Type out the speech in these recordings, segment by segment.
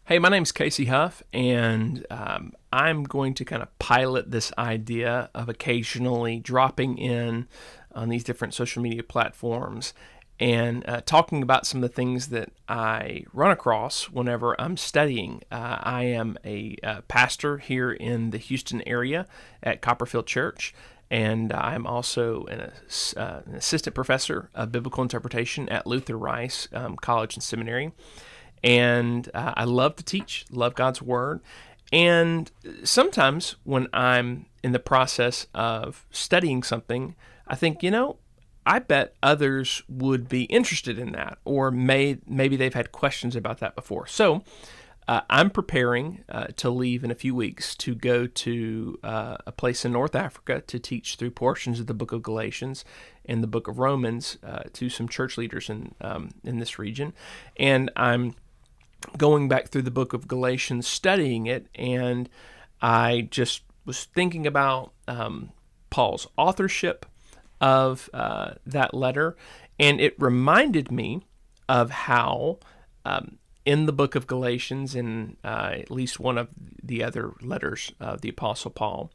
Hey, my name's Casey Hough, and I'm going to kind of pilot this idea of occasionally dropping in on these different social media platforms and talking about some of the things that I run across whenever I'm studying. I am a pastor here in the Houston area at Copperfield Church, and I'm also an assistant professor of biblical interpretation at Luther Rice College and Seminary. And I love to teach, love God's Word. And sometimes when I'm in the process of studying something, I think, I bet others would be interested in that, or maybe they've had questions about that before. So I'm preparing to leave in a few weeks to go to a place in North Africa to teach through portions of the book of Galatians and the book of Romans to some church leaders in this region. And I'm going back through the book of Galatians, studying it, and I just was thinking about Paul's authorship of that letter, and it reminded me of how in the book of Galatians, and at least one of the other letters of the Apostle Paul,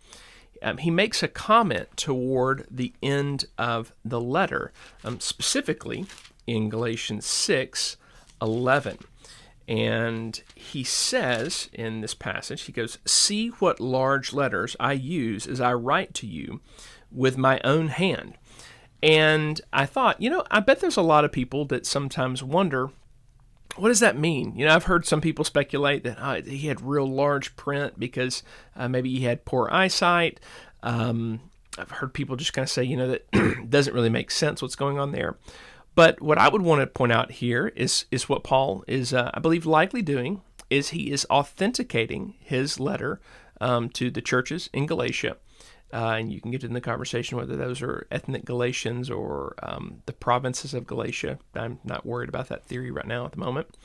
he makes a comment toward the end of the letter, specifically in Galatians 6:11. And he says in this passage, he goes, "See what large letters I use as I write to you with my own hand." And I thought, I bet there's a lot of people that sometimes wonder, what does that mean? I've heard some people speculate that he had real large print because maybe he had poor eyesight. I've heard people just kind of say, that doesn't really make sense what's going on there. But what I would want to point out here is what Paul is, I believe, likely doing, is he is authenticating his letter to the churches in Galatia. And you can get in the conversation whether those are ethnic Galatians or the provinces of Galatia. I'm not worried about that theory right now at the moment.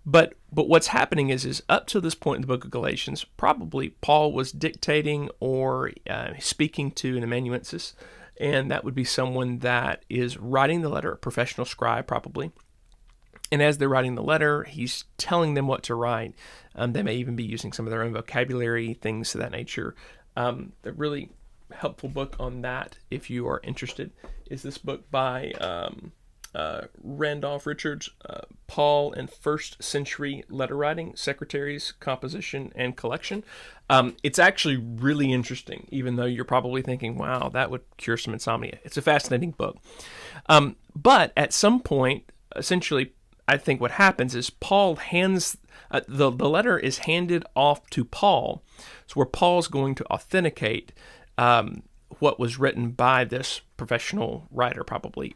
But what's happening is up to this point in the book of Galatians, probably Paul was dictating or speaking to an amanuensis, and that would be someone that is writing the letter, a professional scribe probably. And as they're writing the letter, he's telling them what to write. They may even be using some of their own vocabulary, things of that nature. The really helpful book on that, if you are interested, is this book by Randolph Richards, Paul and First Century Letter Writing, Secretaries, Composition, and Collection. It's actually really interesting, even though you're probably thinking, wow, that would cure some insomnia. It's a fascinating book. But at some point, essentially, I think what happens is Paul hands, the letter is handed off to Paul, so where Paul's going to authenticate what was written by this professional writer, probably.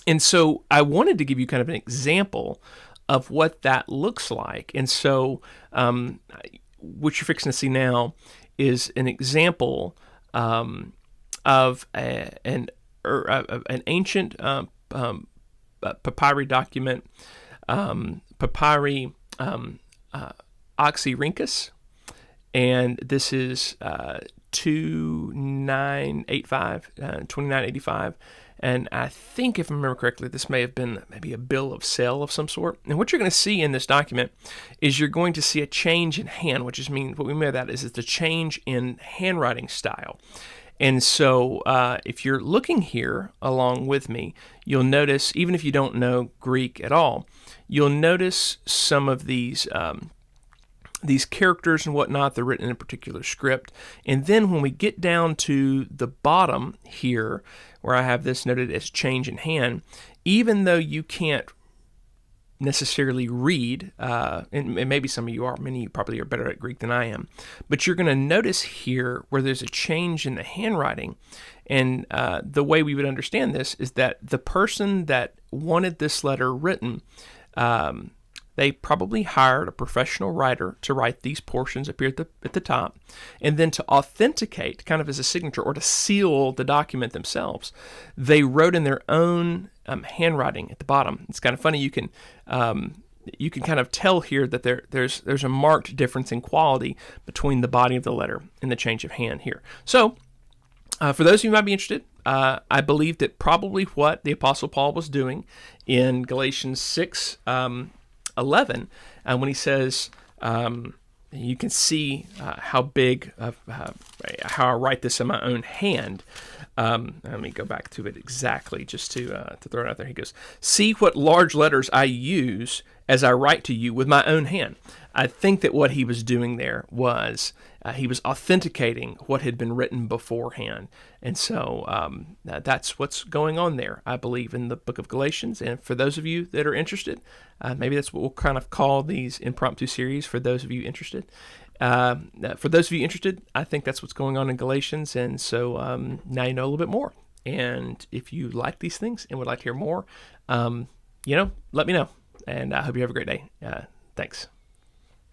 And so I wanted to give you kind of an example of what that looks like. And so what you're fixing to see now is an example of an ancient papyri document, Papyri Oxyrhychinus, and this is 2985. And I think, if I remember correctly, this may have been maybe a bill of sale of some sort. And what you're going to see in this document is you're going to see a change in hand, what we mean by that is it's a change in handwriting style. And so if you're looking here along with me, you'll notice, even if you don't know Greek at all, you'll notice some of these characters and whatnot. They're written in a particular script. And then when we get down to the bottom here, where I have this noted as change in hand, even though you can't necessarily read, and maybe some of you are, many of you probably are better at Greek than I am, but you're going to notice here where there's a change in the handwriting. And the way we would understand this is that the person that wanted this letter written, they probably hired a professional writer to write these portions up here at the top, and then to authenticate, kind of as a signature, or to seal the document themselves, they wrote in their own handwriting at the bottom. It's kind of funny. You can kind of tell here that there's a marked difference in quality between the body of the letter and the change of hand here. So, for those of you who might be interested, I believe that probably what the Apostle Paul was doing in Galatians 6:11 11, when he says, you can see how big, how I write this in my own hand. Let me go back to it exactly just to throw it out there. He goes, "See what large letters I use as I write to you with my own hand." I think that what he was doing there was he was authenticating what had been written beforehand. And so that's what's going on there, I believe, in the book of Galatians. And for those of you that are interested, maybe that's what we'll kind of call these impromptu series for those of you interested. For those of you interested, I think that's what's going on in Galatians. And so now you know a little bit more. And if you like these things and would like to hear more, let me know. And I hope you have a great day. Thanks.